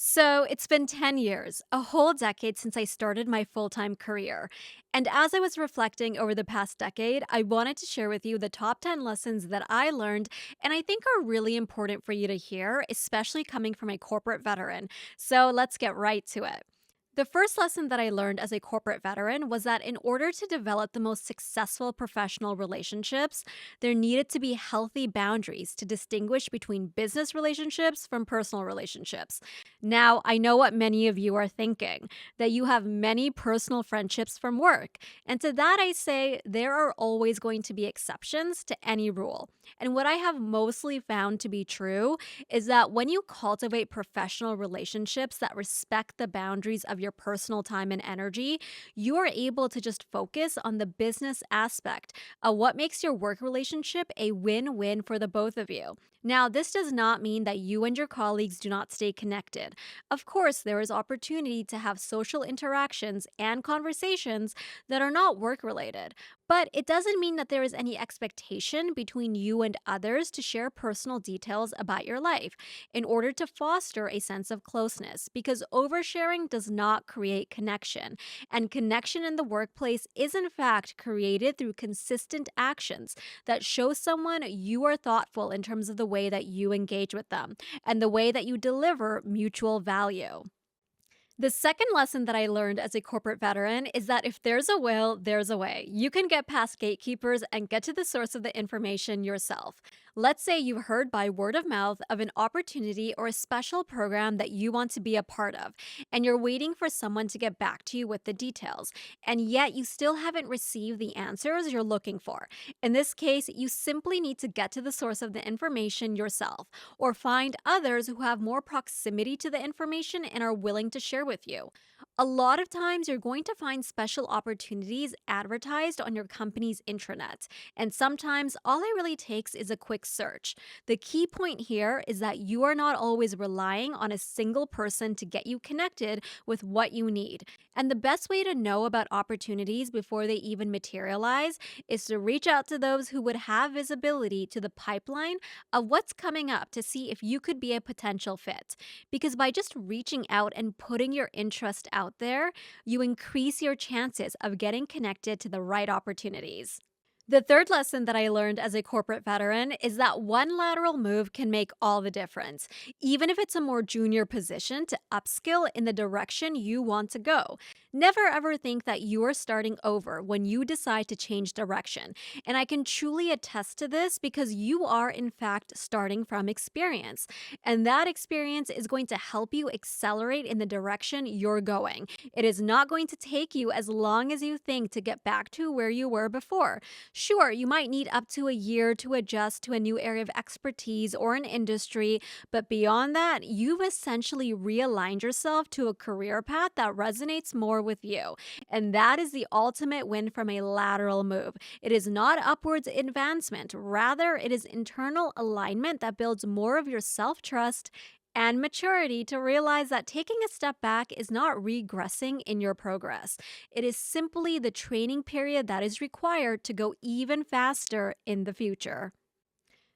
So it's been 10 years, a whole decade since I started my full time career. And as I was reflecting over the past decade, I wanted to share with you the top 10 lessons that I learned and I think are really important for you to hear, especially coming from a corporate veteran. So let's get right to it. The first lesson that I learned as a corporate veteran was that in order to develop the most successful professional relationships, there needed to be healthy boundaries to distinguish between business relationships from personal relationships. Now, I know what many of you are thinking, that you have many personal friendships from work. And to that, I say there are always going to be exceptions to any rule. And what I have mostly found to be true is that when you cultivate professional relationships that respect the boundaries of your personal time and energy, you are able to just focus on the business aspect of what makes your work relationship a win win for the both of you. Now, this does not mean that you and your colleagues do not stay connected. Of course, there is opportunity to have social interactions and conversations that are not work related, but it doesn't mean that there is any expectation between you and others to share personal details about your life in order to foster a sense of closeness, because oversharing does not create connection. And connection in the workplace is, in fact, created through consistent actions that show someone you are thoughtful in terms of the way that you engage with them and the way that you deliver mutual value. The second lesson that I learned as a corporate veteran is that if there's a will, there's a way. You can get past gatekeepers and get to the source of the information yourself. Let's say you've heard by word of mouth of an opportunity or a special program that you want to be a part of, and you're waiting for someone to get back to you with the details, and yet you still haven't received the answers you're looking for. In this case, you simply need to get to the source of the information yourself or find others who have more proximity to the information and are willing to share with you. A lot of times, you're going to find special opportunities advertised on your company's intranet, and sometimes all it really takes is a quick search. The key point here is that you are not always relying on a single person to get you connected with what you need. And the best way to know about opportunities before they even materialize is to reach out to those who would have visibility to the pipeline of what's coming up to see if you could be a potential fit. Because by just reaching out and putting your interest out there, you increase your chances of getting connected to the right opportunities. The third lesson that I learned as a corporate veteran is that one lateral move can make all the difference, even if it's a more junior position to upskill in the direction you want to go. Never ever think that you are starting over when you decide to change direction. And I can truly attest to this because you are, in fact, starting from experience. And that experience is going to help you accelerate in the direction you're going. It is not going to take you as long as you think to get back to where you were before. Sure, you might need up to a year to adjust to a new area of expertise or an industry, but beyond that, you've essentially realigned yourself to a career path that resonates more with you. And that is the ultimate win from a lateral move. It is not upwards advancement, rather, it is internal alignment that builds more of your self trust and maturity to realize that taking a step back is not regressing in your progress. It is simply the training period that is required to go even faster in the future.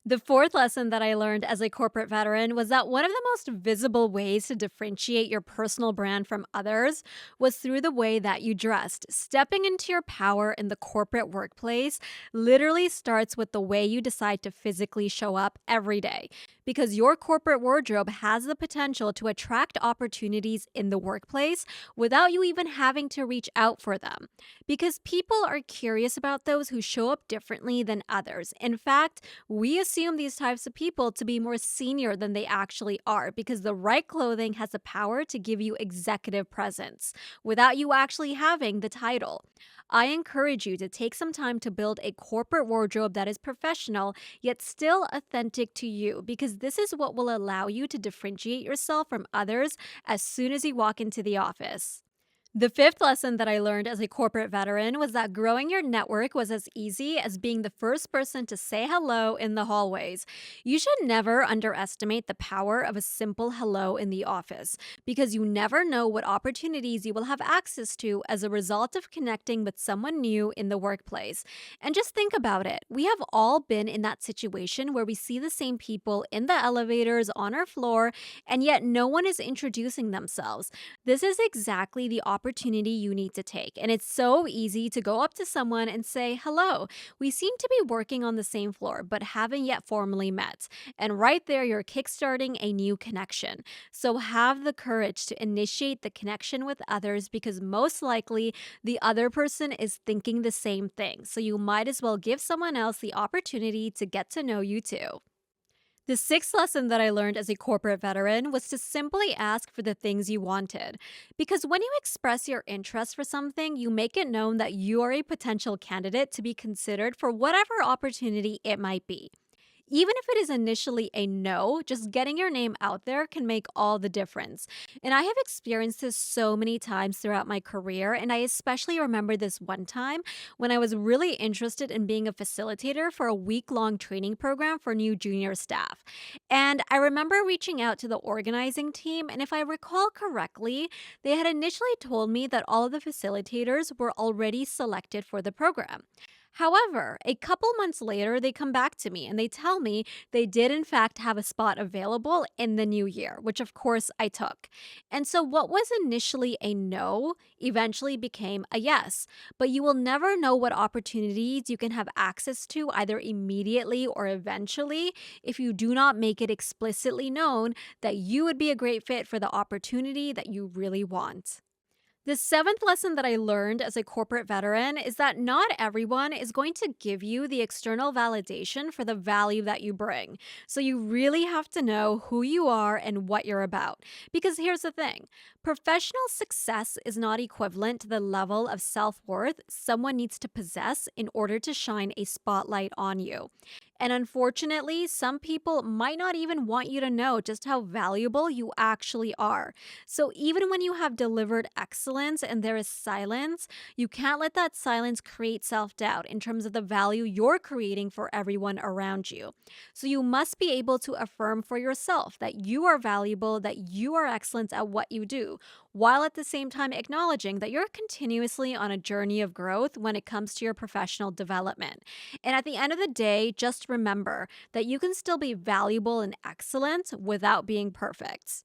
The fourth lesson that I learned as a corporate veteran was that one of the most visible ways to differentiate your personal brand from others was through the way that you dressed. Stepping into your power in the corporate workplace literally starts with the way you decide to physically show up every day, because your corporate wardrobe has the potential to attract opportunities in the workplace without you even having to reach out for them. Because people are curious about those who show up differently than others. In fact, we assume these types of people to be more senior than they actually are because the right clothing has the power to give you executive presence without you actually having the title. I encourage you to take some time to build a corporate wardrobe that is professional yet still authentic to you, because this is what will allow you to differentiate yourself from others as soon as you walk into the office. The fifth lesson that I learned as a corporate veteran was that growing your network was as easy as being the first person to say hello in the hallways. You should never underestimate the power of a simple hello in the office because you never know what opportunities you will have access to as a result of connecting with someone new in the workplace. And just think about it. We have all been in that situation where we see the same people in the elevators on our floor, and yet no one is introducing themselves. This is exactly the opportunity you need to take. And it's so easy to go up to someone and say, "Hello, we seem to be working on the same floor, but haven't yet formally met." And right there, you're kickstarting a new connection. So have the courage to initiate the connection with others because most likely the other person is thinking the same thing. So you might as well give someone else the opportunity to get to know you too. The sixth lesson that I learned as a corporate veteran was to simply ask for the things you wanted. Because when you express your interest for something, you make it known that you are a potential candidate to be considered for whatever opportunity it might be. Even if it is initially a no, just getting your name out there can make all the difference. And I have experienced this so many times throughout my career. And I especially remember this one time when I was really interested in being a facilitator for a week-long training program for new junior staff. And I remember reaching out to the organizing team. And if I recall correctly, they had initially told me that all of the facilitators were already selected for the program. However, a couple months later, they come back to me and they tell me they did, in fact, have a spot available in the new year, which of course I took. And so, what was initially a no eventually became a yes. But you will never know what opportunities you can have access to either immediately or eventually if you do not make it explicitly known that you would be a great fit for the opportunity that you really want. The seventh lesson that I learned as a corporate veteran is that not everyone is going to give you the external validation for the value that you bring. So you really have to know who you are and what you're about. Because here's the thing, professional success is not equivalent to the level of self worth someone needs to possess in order to shine a spotlight on you. And unfortunately, some people might not even want you to know just how valuable you actually are. So even when you have delivered excellence and there is silence, you can't let that silence create self doubt in terms of the value you're creating for everyone around you. So you must be able to affirm for yourself that you are valuable, that you are excellent at what you do, while at the same time acknowledging that you're continuously on a journey of growth when it comes to your professional development. And at the end of the day, just remember that you can still be valuable and excellent without being perfect.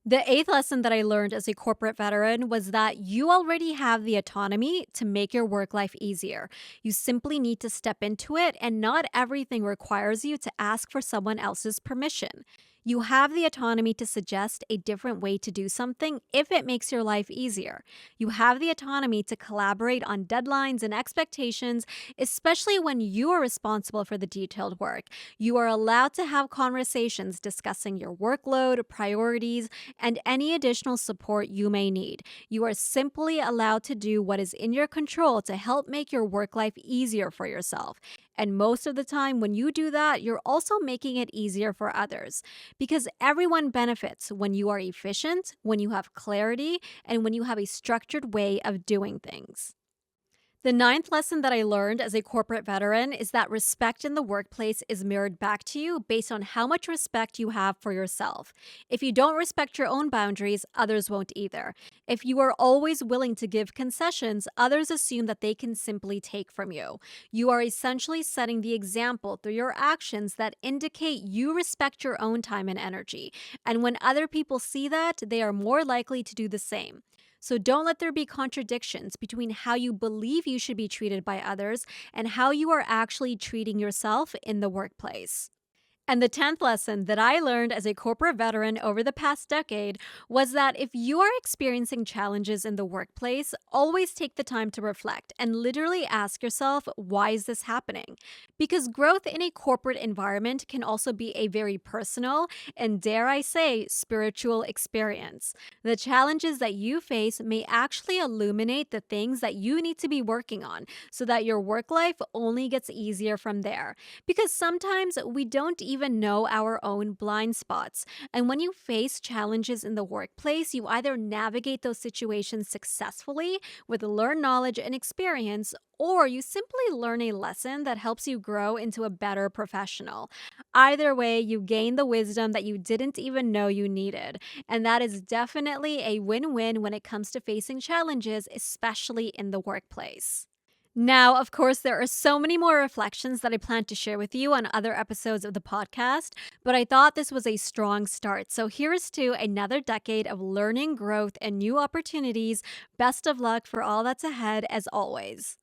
The eighth lesson that I learned as a corporate veteran was that you already have the autonomy to make your work life easier. You simply need to step into it, and not everything requires you to ask for someone else's permission. You have the autonomy to suggest a different way to do something if it makes your life easier. You have the autonomy to collaborate on deadlines and expectations, especially when you are responsible for the detailed work. You are allowed to have conversations discussing your workload, priorities, and any additional support you may need. You are simply allowed to do what is in your control to help make your work life easier for yourself. And most of the time, when you do that, you're also making it easier for others because everyone benefits when you are efficient, when you have clarity, and when you have a structured way of doing things. The ninth lesson that I learned as a corporate veteran is that respect in the workplace is mirrored back to you based on how much respect you have for yourself. If you don't respect your own boundaries, others won't either. If you are always willing to give concessions, others assume that they can simply take from you. You are essentially setting the example through your actions that indicate you respect your own time and energy. And when other people see that, they are more likely to do the same. So don't let there be contradictions between how you believe you should be treated by others and how you are actually treating yourself in the workplace. And the 10th lesson that I learned as a corporate veteran over the past decade was that if you are experiencing challenges in the workplace, always take the time to reflect and literally ask yourself, why is this happening? Because growth in a corporate environment can also be a very personal and, dare I say, spiritual experience. The challenges that you face may actually illuminate the things that you need to be working on so that your work life only gets easier from there. Because sometimes we don't even even know our own blind spots. And when you face challenges in the workplace, you either navigate those situations successfully with learned knowledge and experience, or you simply learn a lesson that helps you grow into a better professional. Either way, you gain the wisdom that you didn't even know you needed. And that is definitely a win win when it comes to facing challenges, especially in the workplace. Now, of course, there are so many more reflections that I plan to share with you on other episodes of the podcast, but I thought this was a strong start. So here's to another decade of learning, growth, and new opportunities. Best of luck for all that's ahead, as always.